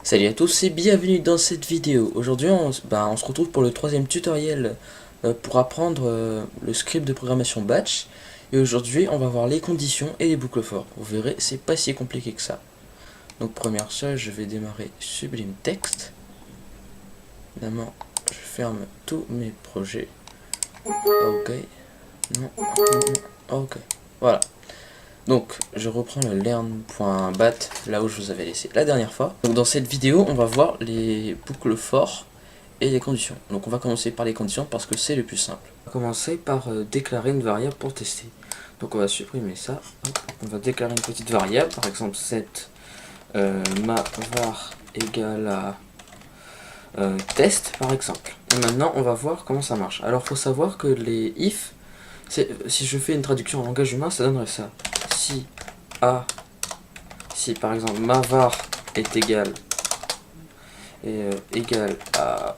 Salut à tous et bienvenue dans cette vidéo. Aujourd'hui on se retrouve pour le troisième tutoriel pour apprendre le script de programmation batch. Et aujourd'hui on va voir les conditions et les boucles for. Vous verrez, c'est pas si compliqué que ça. Donc première chose, je vais démarrer Sublime Text. Évidemment, je ferme tous mes projets. Ok. Non, non, non. Ok. Voilà. Donc, je reprends le learn.bat, là où je vous avais laissé la dernière fois. Donc, dans cette vidéo, on va voir les boucles for et les conditions. Donc, on va commencer par les conditions parce que c'est le plus simple. On va commencer par déclarer une variable pour tester. Donc, on va supprimer ça. Hop. On va déclarer une petite variable, par exemple set ma var égale à test, par exemple. Et maintenant, on va voir comment ça marche. Alors, il faut savoir que les if, si je fais une traduction en langage humain, ça donnerait ça. Si par exemple ma var est égal à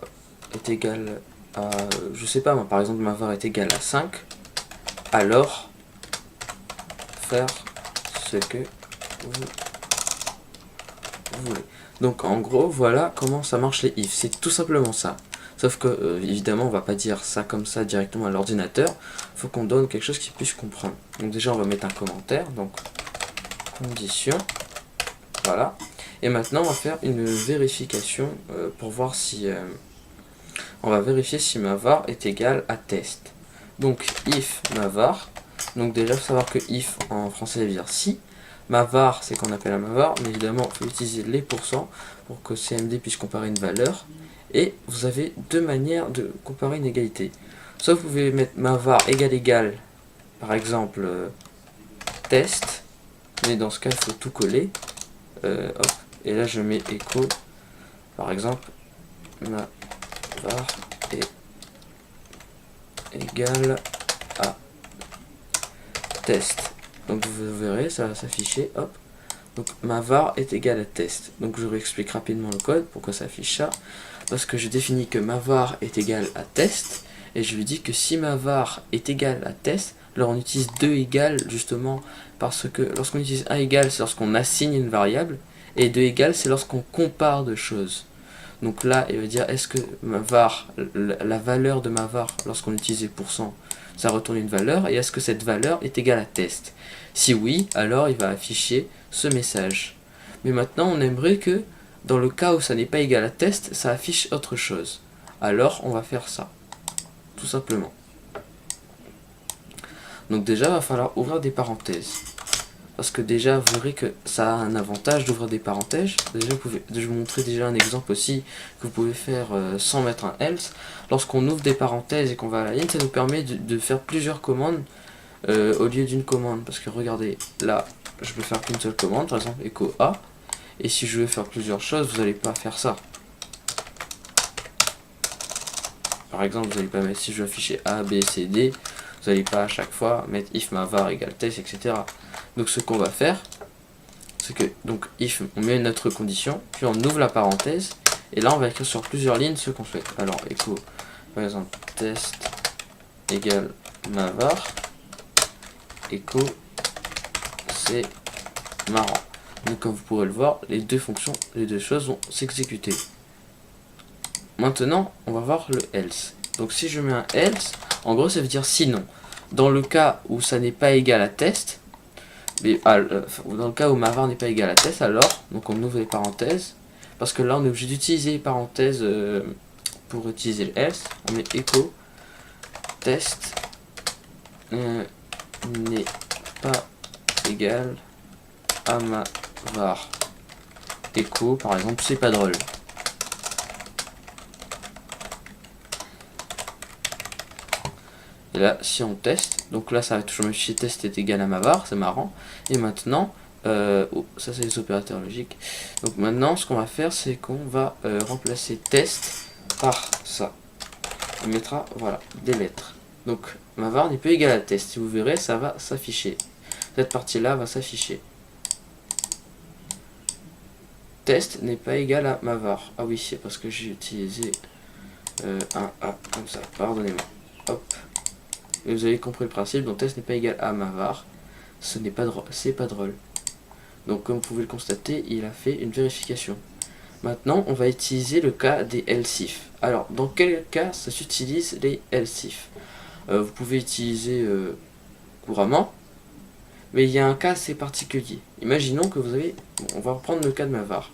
je sais pas moi, par exemple ma var est égale à 5, alors faire ce que vous voulez. Donc en gros voilà comment ça marche les if, c'est tout simplement ça. Sauf que évidemment on va pas dire ça comme ça directement à l'ordinateur, faut qu'on donne quelque chose qui puisse comprendre. Donc déjà on va mettre un commentaire, donc condition, voilà. Et maintenant on va faire une vérification pour voir si on va vérifier si ma var est égale à test. Donc if ma var, donc déjà il faut savoir que if en français ça veut dire si. Ma var c'est qu'on appelle un ma var, mais évidemment il faut utiliser les pourcents pour que CMD puisse comparer une valeur. Et vous avez deux manières de comparer une égalité. Soit vous pouvez mettre ma var égale, par exemple test, mais dans ce cas il faut tout coller. Hop, et là je mets echo, par exemple ma var est égal à test. Donc vous verrez, ça va s'afficher, hop. Donc ma var est égal à test. Donc je vous explique rapidement le code, pourquoi ça affiche ça. Parce que je définis que ma var est égal à test, et je lui dis que si ma var est égal à test, alors on utilise 2 égales justement, parce que lorsqu'on utilise 1 égal, c'est lorsqu'on assigne une variable, et 2 égales, c'est lorsqu'on compare deux choses. Donc là, il veut dire, est-ce que ma var, la valeur de ma var, lorsqu'on utilise les pourcents, ça retourne une valeur, et est-ce que cette valeur est égale à test? Si oui, alors il va afficher ce message. Mais maintenant, on aimerait que, dans le cas où ça n'est pas égal à test, ça affiche autre chose. Alors, on va faire ça, tout simplement. Donc déjà, il va falloir ouvrir des parenthèses. Parce que déjà, vous verrez que ça a un avantage d'ouvrir des parenthèses. Déjà, je vais vous montrer déjà un exemple aussi que vous pouvez faire sans mettre un else. Lorsqu'on ouvre des parenthèses et qu'on va à la ligne, ça nous permet de faire plusieurs commandes au lieu d'une commande. Parce que regardez, là, je peux faire qu'une seule commande, par exemple echo A. Et si je veux faire plusieurs choses, vous n'allez pas faire ça. Par exemple, vous n'allez pas mettre, si je veux afficher A, B, C, D, vous n'allez pas à chaque fois mettre if ma var égale test, etc. Donc ce qu'on va faire, c'est que donc if, on met notre condition, puis on ouvre la parenthèse, et là on va écrire sur plusieurs lignes ce qu'on souhaite. Alors echo, par exemple, test égale ma var, echo, c'est marrant. Donc comme vous pourrez le voir, les deux choses vont s'exécuter. Maintenant, on va voir le else. Donc si je mets un else, en gros ça veut dire sinon. Dans le cas où ça n'est pas égal à test, mais dans le cas où ma var n'est pas égale à test, alors, donc on ouvre les parenthèses, parce que là on est obligé d'utiliser les parenthèses pour utiliser le else, on met echo test n'est pas égal à ma var echo, par exemple c'est pas drôle. Et là, si on teste, donc là ça va toujours me ficher test est égal à ma var, c'est marrant. Et maintenant, oh, ça c'est les opérateurs logiques. Donc maintenant, ce qu'on va faire, c'est qu'on va remplacer test par ça. On mettra, voilà, des lettres. Donc ma var n'est plus égale à test. Si vous verrez, ça va s'afficher. Cette partie-là va s'afficher. Test n'est pas égal à ma var. Ah oui, c'est parce que j'ai utilisé un A comme ça. Pardonnez-moi. Hop. Et vous avez compris le principe, donc test n'est pas égal à ma var, ce n'est pas drôle, c'est pas drôle. Donc comme vous pouvez le constater, il a fait une vérification. Maintenant, on va utiliser le cas des else if. Alors, dans quel cas ça s'utilise les else if? Vous pouvez utiliser couramment, mais il y a un cas assez particulier. Imaginons que vous avez... Bon, on va reprendre le cas de ma var.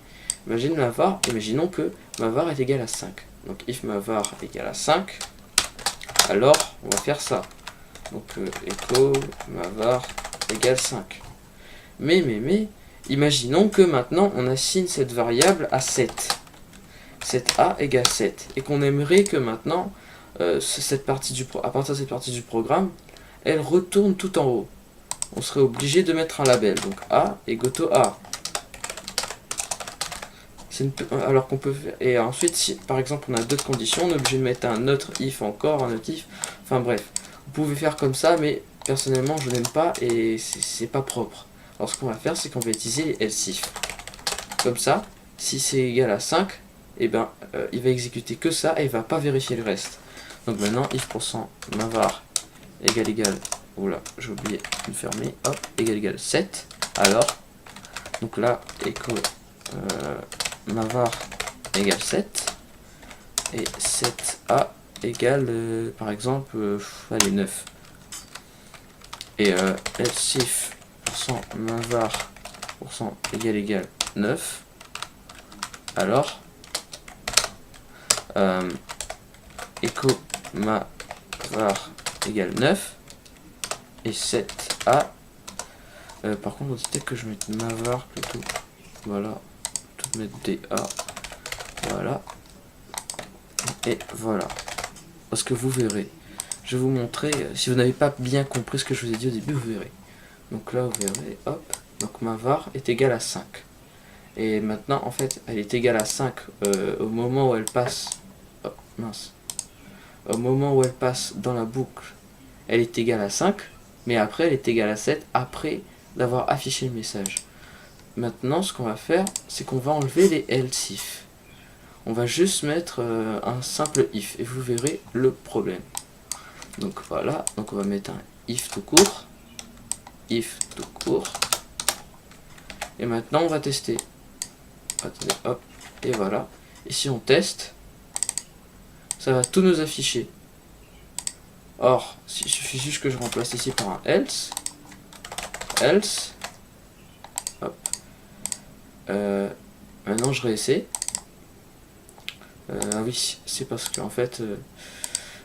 Imaginons que ma var est égale à 5. Donc, if ma var égale à 5, alors on va faire ça. Donc, echo ma var égale 5. Mais, imaginons que maintenant on assigne cette variable à 7. 7a égale 7. Et qu'on aimerait que maintenant, à partir de cette partie du programme, elle retourne tout en haut. On serait obligé de mettre un label. Donc a et goto a. Alors qu'on peut faire. Et ensuite, si par exemple on a d'autres conditions, on est obligé de mettre un autre if encore, un autre if. Enfin bref, vous pouvez faire comme ça, mais personnellement je n'aime pas et c'est pas propre. Alors ce qu'on va faire, c'est qu'on va utiliser les else if. Comme ça, si c'est égal à 5, et ben, il va exécuter que ça et il va pas vérifier le reste. Donc maintenant, if %mavar égale, oula, j'ai oublié de fermer, hop, égale 7. Alors, donc là, echo mavar égale 7 et 7a égale, par exemple, allez, 9. Et else if %mavar égale 9. Alors, echo ma var égale 9 et 7a. Par contre, on dit peut-être que je mette ma var plutôt. Voilà, tout mettre da. Voilà. Et voilà. Parce que vous verrez. Je vais vous montrer. Si vous n'avez pas bien compris ce que je vous ai dit au début, vous verrez. Donc là, vous verrez. Hop. Donc ma var est égale à 5. Et maintenant, en fait, elle est égale à 5 au moment où elle passe. Oh, mince. Au moment où elle passe dans la boucle, elle est égale à 5. Mais après, elle est égale à 7 après d'avoir affiché le message. Maintenant, ce qu'on va faire, c'est qu'on va enlever les else if. On va juste mettre un simple if. Et vous verrez le problème. Donc voilà. Donc on va mettre un if tout court. If tout court. Et maintenant, on va tester. Attendez, hop, et voilà. Et si on teste, ça va tout nous afficher. Or, il suffit juste que je remplace ici par un else, hop. Maintenant je réessaie. Ah oui, c'est parce que en fait,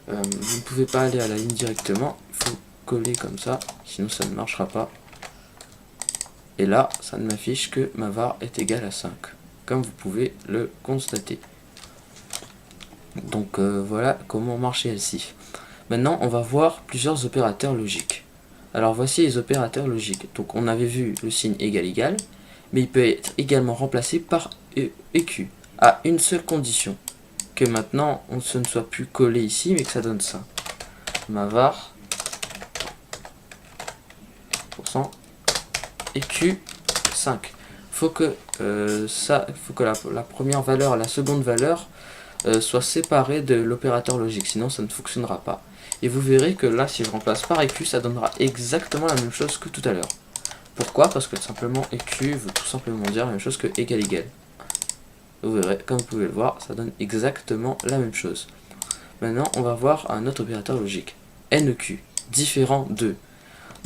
vous ne pouvez pas aller à la ligne directement. Il faut coller comme ça, sinon ça ne marchera pas. Et là, ça ne m'affiche que ma var est égale à 5. Comme vous pouvez le constater. Donc voilà comment marche else if. Maintenant on va voir plusieurs opérateurs logiques. Alors voici les opérateurs logiques. Donc on avait vu le signe égal, mais il peut être également remplacé par EQ à une seule condition. Que maintenant ce ne soit plus collé ici mais que ça donne ça. Ma var EQ 5. Faut que la première valeur et la seconde valeur soient séparées de l'opérateur logique, sinon ça ne fonctionnera pas. Et vous verrez que là, si je remplace par EQ, ça donnera exactement la même chose que tout à l'heure. Pourquoi? Parce que simplement EQ veut tout simplement dire la même chose que égal. Vous verrez, comme vous pouvez le voir, ça donne exactement la même chose. Maintenant, on va voir un autre opérateur logique. NEQ, différent de.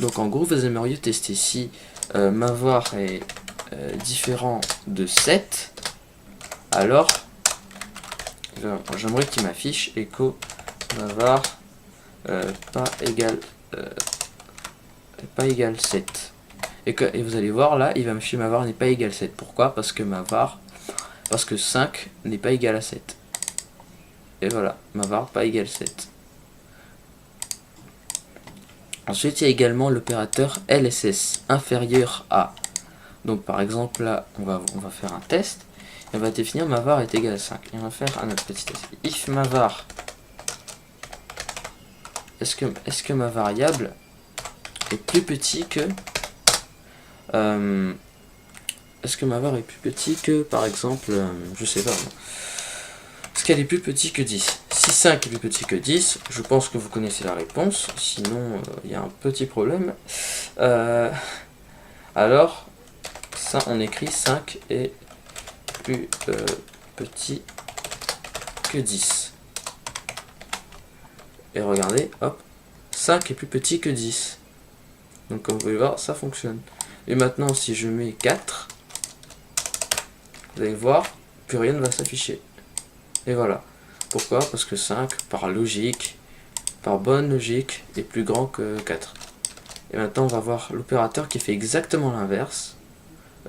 Donc en gros, vous aimeriez tester si ma var est différent de 7, alors j'aimerais qu'il m'affiche echo ma var pas égal 7. Et vous allez voir là, il va m'afficher ma var n'est pas égal 7. Pourquoi? Parce que 5 n'est pas égal à 7. Et voilà, ma var pas égal 7. Ensuite, il y a également l'opérateur LSS, inférieur à. Donc par exemple là, on va faire un test. Et on va définir ma var est égal à 5. Et on va faire un autre petit test. If ma var, est-ce que ma variable est plus petit que... est-ce que ma var est plus petit que, par exemple, je sais pas. Est-ce qu'elle est plus petit que 10? Si 5 est plus petit que 10, je pense que vous connaissez la réponse. Sinon, il y a un petit problème. Alors, ça, on écrit 5 est plus petit que 10. Et regardez, hop, 5 est plus petit que 10. Donc comme vous pouvez voir, ça fonctionne. Et maintenant, si je mets 4, vous allez voir, plus rien ne va s'afficher. Et voilà. Pourquoi? Parce que 5, par logique, par bonne logique, est plus grand que 4. Et maintenant, on va voir l'opérateur qui fait exactement l'inverse.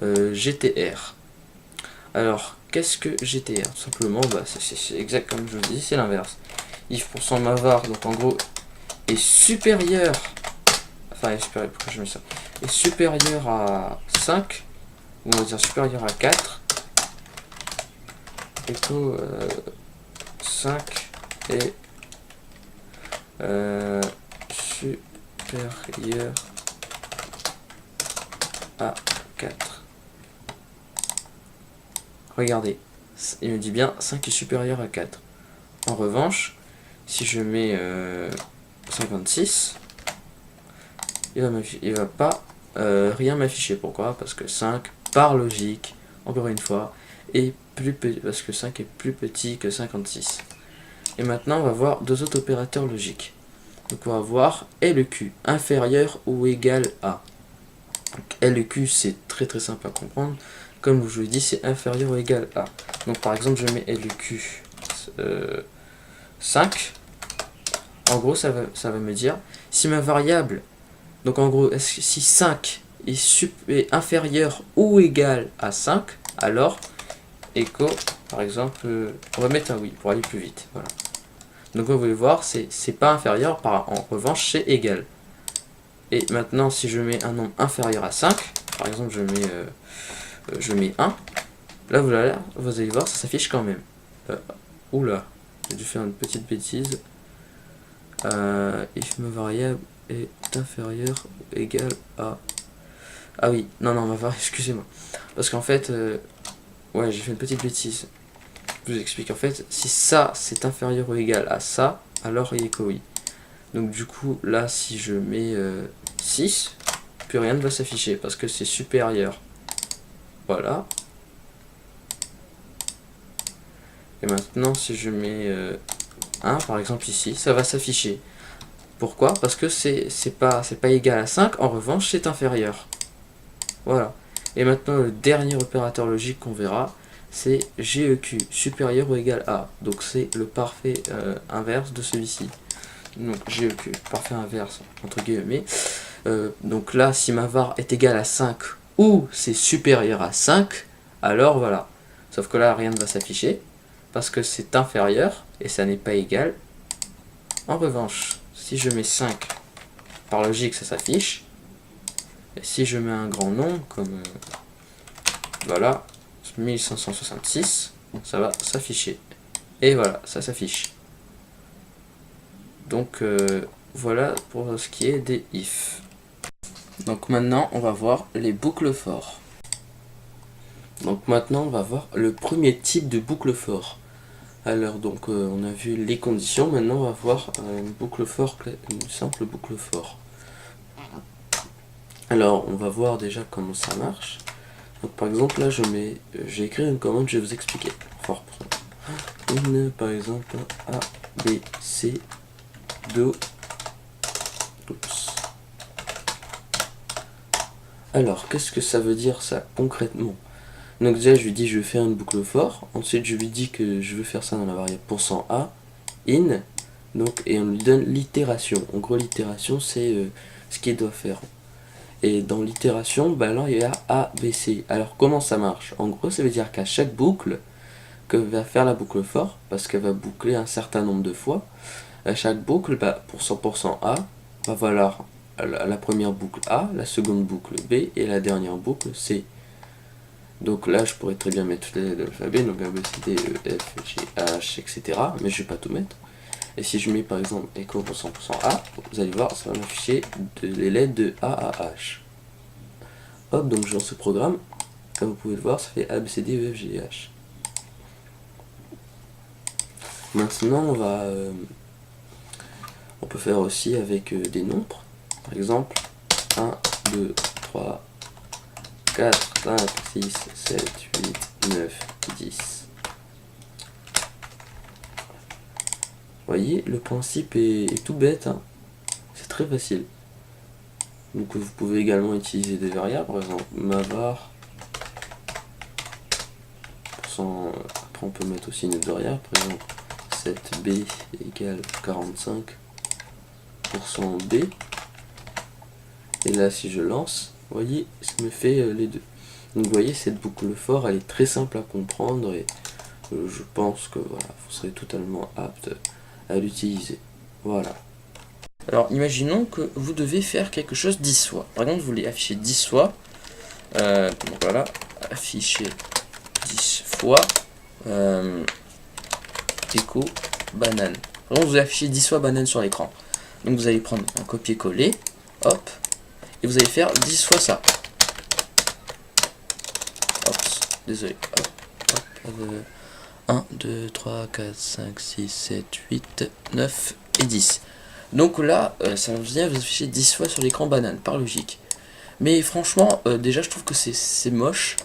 GTR. Alors, qu'est-ce que GTR? Tout simplement, bah, c'est exact comme je vous dis, c'est l'inverse. If % ma var, donc en gros, est supérieur. Enfin, est supérieur, pourquoi je mets ça? Est supérieur à 5, ou on va dire supérieur à 4. Plutôt 5 est supérieur à 4. Regardez, il me dit bien 5 est supérieur à 4. En revanche, si je mets 56, il va pas rien m'afficher. Pourquoi? Parce que 5, par logique, encore une fois, est plus petit, parce que 5 est plus petit que 56. Et maintenant, on va voir deux autres opérateurs logiques. Donc on va voir LQ, inférieur ou égal à. Donc, LQ, c'est très simple à comprendre. Comme je vous l'ai dit, c'est inférieur ou égal à. Donc par exemple, je mets LQ 5. En gros, ça va me dire si ma variable, donc en gros, si 5 est inférieur ou égal à 5, alors echo, par exemple, on va mettre un oui pour aller plus vite. Voilà. Donc vous pouvez voir, c'est pas inférieur, en revanche c'est égal. Et maintenant, si je mets un nombre inférieur à 5, par exemple je mets 1, là vous allez voir, ça s'affiche quand même. Oula, j'ai dû faire une petite bêtise. If ma variable est inférieure ou égale à... Ah oui, non, ma variable, excusez-moi. Parce qu'en fait, ouais, j'ai fait une petite bêtise. Je vous explique. En fait, si ça, c'est inférieur ou égal à ça, alors il est que oui. Donc du coup, là, si je mets 6, plus rien ne va s'afficher parce que c'est supérieur. Voilà. Et maintenant, si je mets 1, par exemple ici, ça va s'afficher. Pourquoi? Parce que c'est pas égal à 5, en revanche, c'est inférieur. Voilà. Et maintenant, le dernier opérateur logique qu'on verra, c'est GEQ, supérieur ou égal à. Donc c'est le parfait inverse de celui-ci. Donc GEQ, parfait inverse, entre guillemets. Donc là, si ma var est égale à 5 ou c'est supérieur à 5, alors voilà. Sauf que là, rien ne va s'afficher, parce que c'est inférieur, et ça n'est pas égal. En revanche, si je mets 5, par logique, ça s'affiche. Et si je mets un grand nombre, comme voilà, 1566, ça va s'afficher. Et voilà, ça s'affiche. Donc voilà pour ce qui est des if. Donc maintenant, on va voir les boucles for. Donc maintenant, on va voir le premier type de boucle for. Alors donc on a vu les conditions, maintenant on va voir une boucle for, une simple boucle for. Alors on va voir déjà comment ça marche. Donc par exemple là j'ai écrit une commande, je vais vous expliquer. For par exemple A, B, C, Do. Oups. Alors qu'est-ce que ça veut dire ça concrètement? Donc déjà je lui dis je vais faire une boucle for, ensuite je lui dis que je veux faire ça dans la variable %a, in, donc, et on lui donne l'itération. En gros l'itération c'est ce qu'il doit faire. Et dans l'itération, bah là il y a A, B, C. Alors comment ça marche? En gros ça veut dire qu'à chaque boucle que va faire la boucle for, parce qu'elle va boucler un certain nombre de fois, à chaque boucle, bah, pour 100% A, va valoir la première boucle A, la seconde boucle B et la dernière boucle C. Donc là je pourrais très bien mettre toutes les lettres de l'alphabet, donc A, B, C, D, E, F, G, H, etc. Mais je vais pas tout mettre. Et si je mets par exemple echo pour 100% A, vous allez voir, ça va m'afficher les lettres de A à H. Hop, donc je lance ce programme. Comme vous pouvez le voir, ça fait A, B, C, D, E, F, G, H. Maintenant, on peut faire aussi avec des nombres. Par exemple, 1, 2, 3, 4, 5, 6, 7, 8, 9, 10. Vous voyez, le principe est tout bête, hein. C'est très facile. Donc vous pouvez également utiliser des variables, par exemple mavar. Après on peut mettre aussi une autre variable, par exemple 7b égale 45% b. Et là si je lance, vous voyez, ça me fait les deux. Donc vous voyez, cette boucle for, elle est très simple à comprendre et je pense que voilà, vous serez totalement apte à l'utiliser. Voilà. Alors imaginons que vous devez faire quelque chose 10 fois. Par exemple, vous voulez afficher 10 fois. Donc voilà, afficher 10 fois écho banane. Par exemple, vous affichez 10 fois banane sur l'écran. Donc vous allez prendre un copier-coller, hop, et vous allez faire 10 fois ça. Hop, désolé. Hop, hop, 1, 2, 3, 4, 5, 6, 7, 8, 9 et 10. Donc là, ça vient vous afficher 10 fois sur l'écran banane, par logique. Mais franchement, déjà je trouve que c'est moche.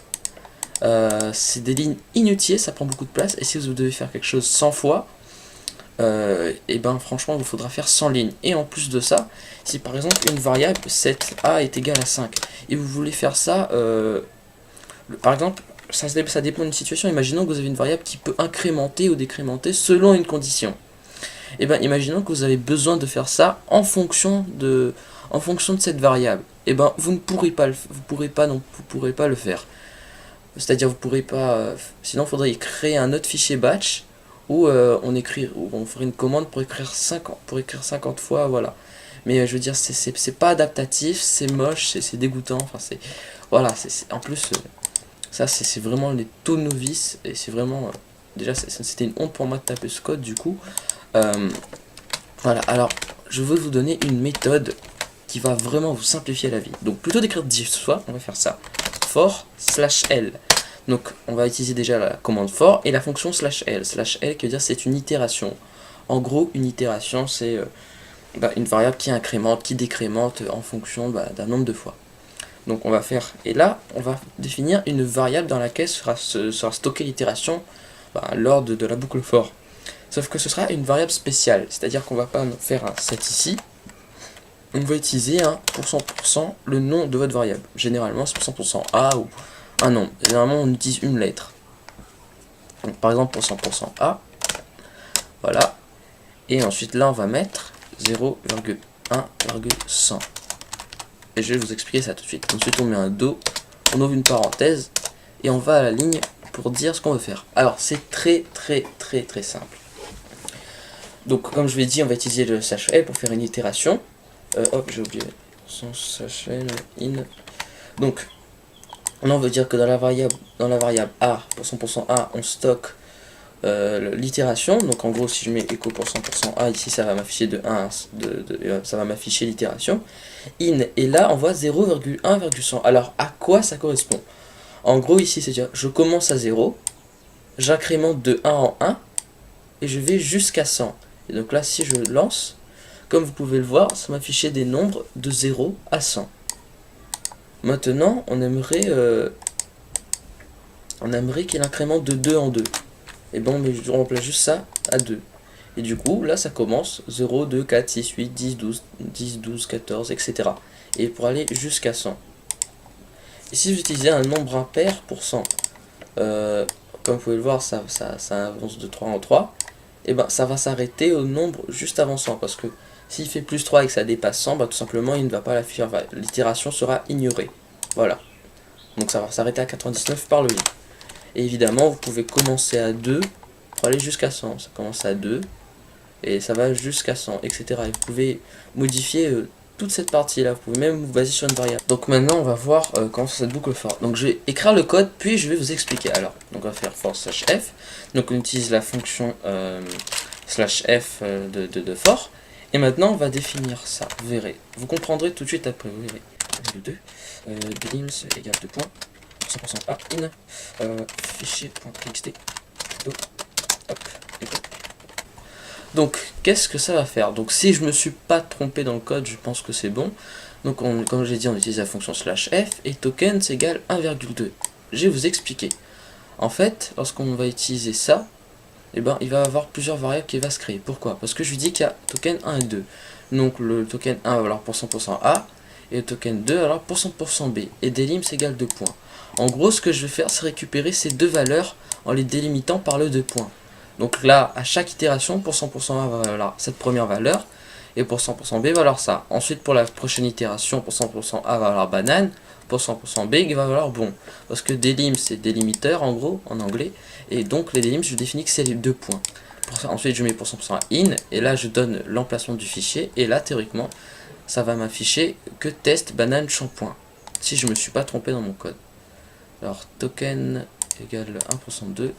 C'est des lignes inutiles, ça prend beaucoup de place. Et si vous devez faire quelque chose 100 fois, et ben franchement, il vous faudra faire 100 lignes. Et en plus de ça, si par exemple une variable 7a est égale à 5, et vous voulez faire ça, par exemple, ça dépend d'une situation. Imaginons que vous avez une variable qui peut incrémenter ou décrémenter selon une condition. Et bien imaginons que vous avez besoin de faire ça en fonction de cette variable. Et ben vous ne pourrez pas vous pourrez pas le faire. C'est-à-dire vous pourrez pas, sinon il faudrait créer un autre fichier batch où on ferait une commande pour écrire 50 fois, voilà. Mais je veux dire, c'est pas adaptatif, c'est moche, c'est dégoûtant, enfin c'est voilà, en plus ça c'est vraiment les taux novices et c'est vraiment déjà c'était une honte pour moi de taper ce code du coup. Voilà, alors je veux vous donner une méthode qui va vraiment vous simplifier la vie. Donc plutôt d'écrire 10 fois, on va faire ça. For /l. Donc on va utiliser déjà la commande for et la fonction /l. /l qui veut dire c'est une itération. En gros, une itération c'est une variable qui incrémente, qui décrémente en fonction d'un nombre de fois. Donc on va faire, et là on va définir une variable dans laquelle sera stockée l'itération lors de la boucle for. Sauf que ce sera une variable spéciale, c'est-à-dire qu'on va pas faire un set ici, on va utiliser un %% le nom de votre variable. Généralement c'est %A ou un nom. Généralement on utilise une lettre. Donc par exemple %A, voilà. Et ensuite là on va mettre 0,1,100. Et je vais vous expliquer ça tout de suite. Ensuite on met un do, on ouvre une parenthèse et on va à la ligne pour dire ce qu'on veut faire. Alors c'est très simple. Donc comme je l'ai dit, on va utiliser le /l pour faire une itération. Hop, j'ai oublié son /l in. Donc on veut dire que dans la variable a, pour %A, on stocke l'itération. Donc en gros, si je mets echo pour %A ici, ça va m'afficher de 1, ça va m'afficher l'itération. In, et là on voit 0,1,100. Alors à quoi ça correspond? En gros ici c'est dire je commence à 0, j'incrémente de 1 en 1 et je vais jusqu'à 100. Et donc là si je lance, comme vous pouvez le voir, ça m'affichait des nombres de 0 à 100. Maintenant on aimerait qu'il incrémente de 2 en 2. Et bon, mais je remplace juste ça à 2. Et du coup, là, ça commence 0, 2, 4, 6, 8, 10, 12, 14, etc. Et pour aller jusqu'à 100. Et si j'utilisais un nombre impair pour 100, comme vous pouvez le voir, ça avance de 3 en 3. Et ben, ça va s'arrêter au nombre juste avant 100. Parce que s'il fait plus 3 et que ça dépasse 100, tout simplement, il ne va pas l'afficher. L'itération sera ignorée. Voilà. Donc ça va s'arrêter à 99 par le i. Et évidemment, vous pouvez commencer à 2 pour aller jusqu'à 100. Ça commence à 2 et ça va jusqu'à 100, etc. Et vous pouvez modifier toute cette partie-là. Vous pouvez même vous baser sur une variable. Donc maintenant, on va voir comment cette boucle for. Donc je vais écrire le code, puis je vais vous expliquer. Alors, donc on va faire for /f. Donc on utilise la fonction /f de for. Et maintenant, on va définir ça. Vous verrez. Vous comprendrez tout de suite après. Vous verrez. 2 blims égale 2 points. 100% A in fichier.txt hop, donc qu'est-ce que ça va faire? Donc si je me suis pas trompé dans le code, je pense que c'est bon. Donc comme j'ai dit, on utilise la fonction /f et token c'est égal 1,2. Je vais vous expliquer. En fait, lorsqu'on va utiliser ça, eh ben, il va y avoir plusieurs variables qui va se créer. Pourquoi? Parce que je lui dis qu'il y a token 1 et 2. Donc le token 1 va valoir %% A, et le token 2 va valoir %% B. Et délim égale 2 points. En gros, ce que je vais faire, c'est récupérer ces deux valeurs en les délimitant par le 2 points. Donc là, à chaque itération, %% A va valoir cette première valeur, et %% B va valoir ça. Ensuite, pour la prochaine itération, %% A va valoir banane, %% B va valoir bon. Parce que délim, c'est délimiteur, en gros, en anglais. Et donc, les délims, je définis que c'est les 2 points. Pour ça, ensuite, je mets %% in, et là, je donne l'emplacement du fichier. Et là, théoriquement, ça va m'afficher que test banane shampoing. Si je me suis pas trompé dans mon code. Alors, token égale 1%2.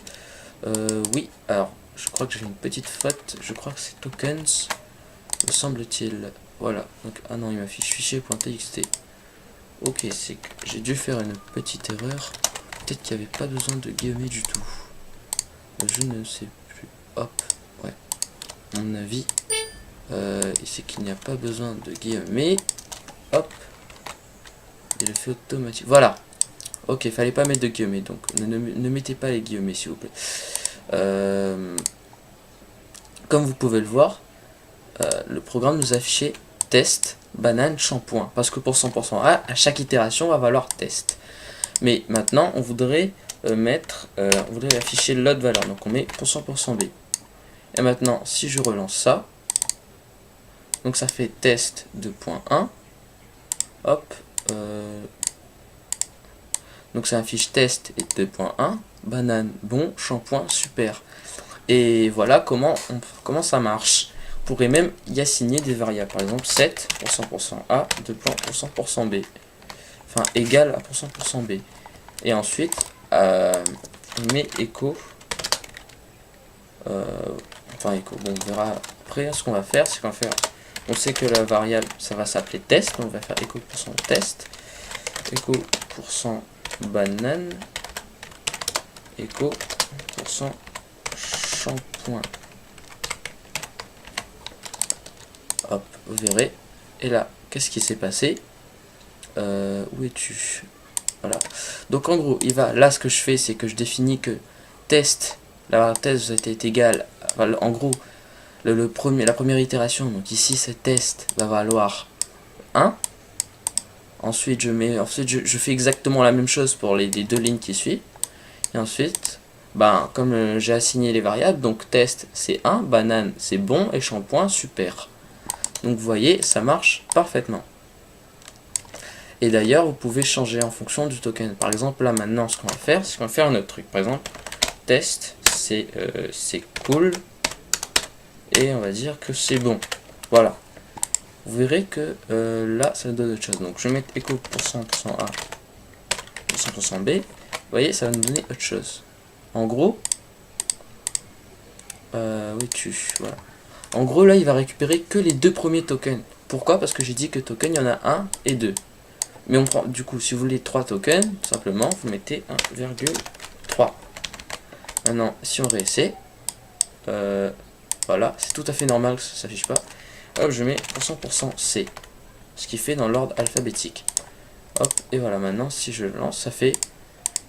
Oui, alors, je crois que j'ai une petite faute. Je crois que c'est tokens, me semble-t-il. Voilà, donc, ah non, il m'affiche fichier.txt. Ok, c'est que j'ai dû faire une petite erreur. Peut-être qu'il n'y avait pas besoin de guillemets du tout. Je ne sais plus. Hop, ouais. Mon avis, c'est qu'il n'y a pas besoin de guillemets. Hop. Et le fait automatique. Voilà. Ok, fallait pas mettre de guillemets, donc ne mettez pas les guillemets s'il vous plaît. Comme vous pouvez le voir, le programme nous a affiché test banane shampoing, parce que pour 100% A, à chaque itération va valoir test. Mais maintenant, on voudrait on voudrait afficher l'autre valeur, donc on met %% B. Et maintenant, si je relance ça, donc ça fait test 2.1, hop, donc ça affiche test et 2.1, banane, bon, shampoing, super. Et voilà comment ça marche. On pourrait même y assigner des variables, par exemple 7 pour 100% A, 2 points pour 100% B. Enfin, égal à %% B. Et ensuite, on met echo. Enfin, echo. Bon, on verra après. Ce qu'on va faire, c'est qu'on va faire. On sait que la variable, ça va s'appeler test. Donc on va faire echo %test. Echo %banane. Echo %shampoing. Hop, vous verrez. Et là, qu'est-ce qui s'est passé? Où es-tu? Voilà. Donc en gros, là ce que je fais, c'est que je définis que test, la variable test est égale, en gros, la première itération, donc ici c'est test, va valoir 1. Ensuite, je fais exactement la même chose pour les deux lignes qui suivent. Et ensuite, comme j'ai assigné les variables, donc test c'est 1, banane c'est bon, et shampoing super. Donc vous voyez, ça marche parfaitement. Et d'ailleurs, vous pouvez changer en fonction du token. Par exemple, là maintenant, ce qu'on va faire, c'est qu'on va faire un autre truc. Par exemple, test, c'est cool. Et on va dire que c'est bon. Voilà. Vous verrez que là, ça donne autre chose. Donc, je vais mettre echo %% A, %% B. Vous voyez, ça va nous donner autre chose. En gros, voilà. En gros, là, il va récupérer que les deux premiers tokens. Pourquoi? Parce que j'ai dit que token, il y en a 1 et 2. Mais on prend, du coup, si vous voulez 3 tokens, tout simplement, vous mettez 1,3. Maintenant, si on réessaie, voilà, c'est tout à fait normal que ça ne s'affiche pas. Hop, je mets %% C, ce qui fait dans l'ordre alphabétique. Hop, et voilà, maintenant, si je lance, ça fait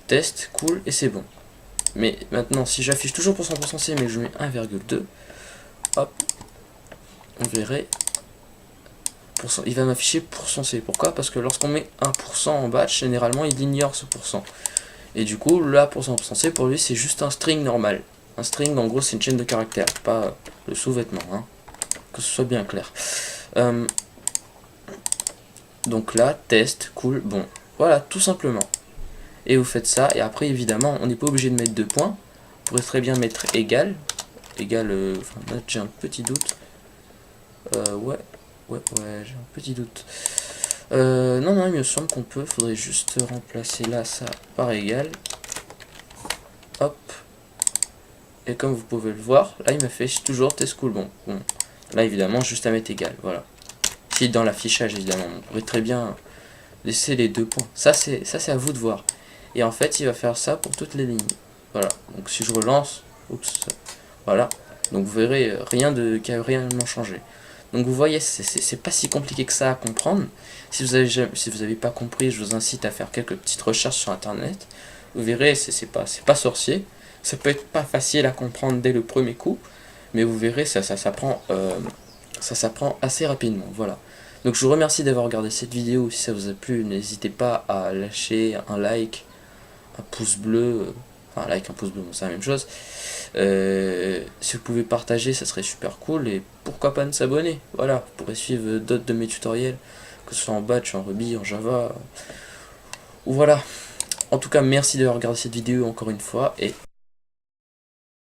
test, cool, et c'est bon. Mais maintenant, si j'affiche toujours %% C, mais que je mets 1,2, hop, on verrait, il va m'afficher %C. Pourquoi? Parce que lorsqu'on met 1% en batch, généralement il ignore ce %. Et du coup, là, %C, pour lui, c'est juste un string normal. Un string, en gros, c'est une chaîne de caractères, pas le sous-vêtement, hein. Que ce soit bien clair. Donc là, test, cool, bon. Voilà, tout simplement. Et vous faites ça, et après, évidemment, on n'est pas obligé de mettre 2 points. Vous pourrez très bien mettre égal. Égal, enfin, là, j'ai un petit doute. Ouais, j'ai un petit doute. Non, il me semble qu'on peut. Faudrait juste remplacer là ça par égal. Hop. Et comme vous pouvez le voir, là il m'a fait toujours test cool. Bon. Là évidemment, juste à mettre égal. Voilà. Si dans l'affichage évidemment, on pourrait très bien laisser les 2 points. Ça c'est à vous de voir. Et en fait, il va faire ça pour toutes les lignes. Voilà. Donc si je relance, oups. Voilà. Donc vous verrez qui a réellement changé. Donc vous voyez, c'est pas si compliqué que ça à comprendre. Si vous avez pas compris, je vous incite à faire quelques petites recherches sur internet. Vous verrez, c'est pas sorcier. Ça peut être pas facile à comprendre dès le premier coup, mais vous verrez, ça s'apprend assez rapidement. Voilà. Donc je vous remercie d'avoir regardé cette vidéo. Si ça vous a plu, n'hésitez pas à lâcher un like, un pouce bleu, enfin un like, un pouce bleu, bon, c'est la même chose. Si vous pouvez partager, ça serait super cool. Et pourquoi pas de s'abonner. Voilà, vous pourrez suivre d'autres de mes tutoriels, que ce soit en Batch, en Ruby, en Java. Ou voilà. En tout cas, merci d'avoir regardé cette vidéo encore une fois. Et